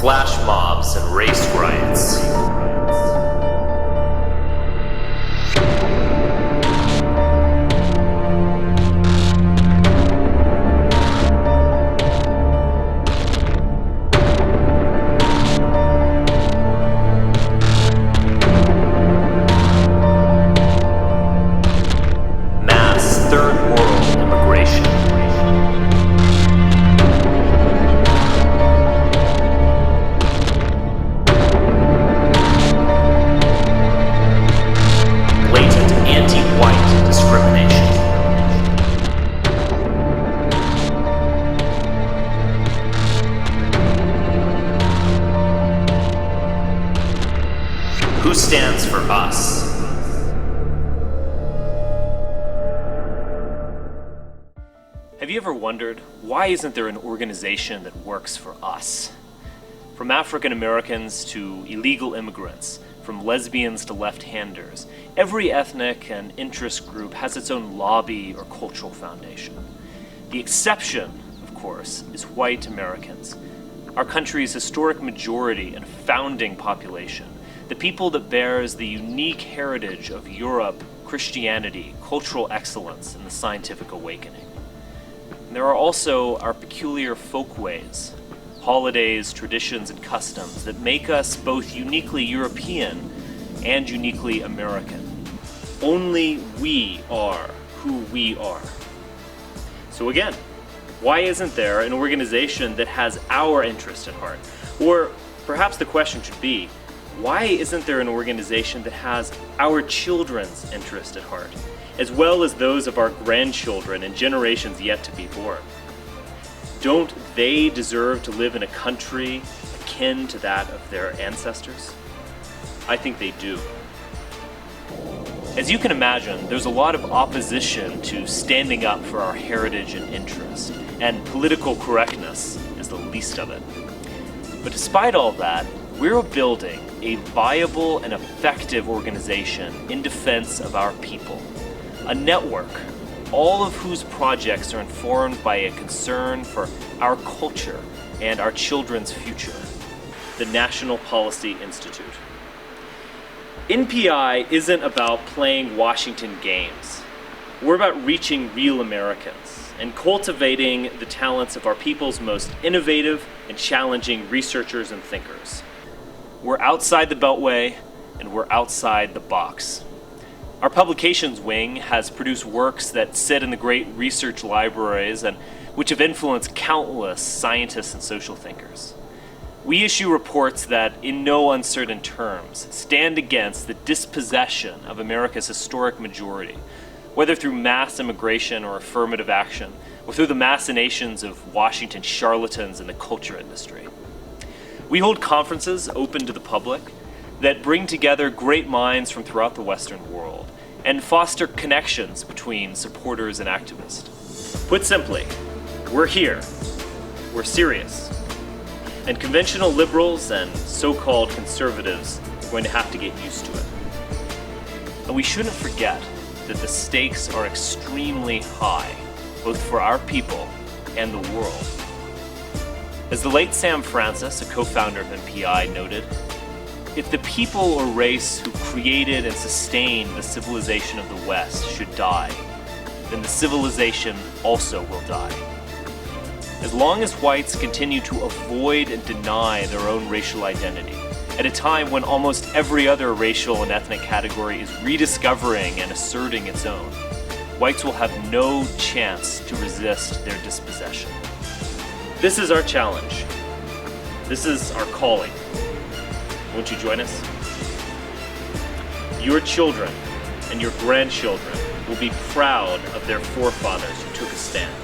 flash mobs and race riots. Mass third world immigration. Blatant anti-white discrimination. Who stands for us? Have you ever wondered, why isn't there an organization that works for us? From African Americans to illegal immigrants, from lesbians to left-handers, every ethnic and interest group has its own lobby or cultural foundation. The exception, of course, is white Americans, our country's historic majority and founding population, the people that bears the unique heritage of Europe, Christianity, cultural excellence, and the scientific awakening. And there are also our peculiar folkways, holidays, traditions, and customs that make us both uniquely European and uniquely American. Only we are who we are. So again, why isn't there an organization that has our interest at heart? Or perhaps the question should be, why isn't there an organization that has our children's interest at heart, as well as those of our grandchildren and generations yet to be born? Don't they deserve to live in a country akin to that of their ancestors? I think they do. As you can imagine, there's a lot of opposition to standing up for our heritage and interest, and political correctness is the least of it. But despite all that, we're building a viable and effective organization in defense of our people. A network, all of whose projects are informed by a concern for our culture and our children's future. The National Policy Institute. NPI isn't about playing Washington games. We're about reaching real Americans and cultivating the talents of our people's most innovative and challenging researchers and thinkers. We're outside the Beltway, and we're outside the box. Our publications wing has produced works that sit in the great research libraries and which have influenced countless scientists and social thinkers. We issue reports that, in no uncertain terms, stand against the dispossession of America's historic majority, whether through mass immigration or affirmative action, or through the machinations of Washington charlatans in the culture industry. We hold conferences open to the public that bring together great minds from throughout the Western world and foster connections between supporters and activists. Put simply, we're here, we're serious, and conventional liberals and so-called conservatives are going to have to get used to it. And we shouldn't forget that the stakes are extremely high, both for our people and the world. As the late Sam Francis, a co-founder of NPI, noted, if the people or race who created and sustained the civilization of the West should die, then the civilization also will die. As long as whites continue to avoid and deny their own racial identity, at a time when almost every other racial and ethnic category is rediscovering and asserting its own, whites will have no chance to resist their dispossession. This is our challenge. This is our calling. Won't you join us? Your children and your grandchildren will be proud of their forefathers who took a stand.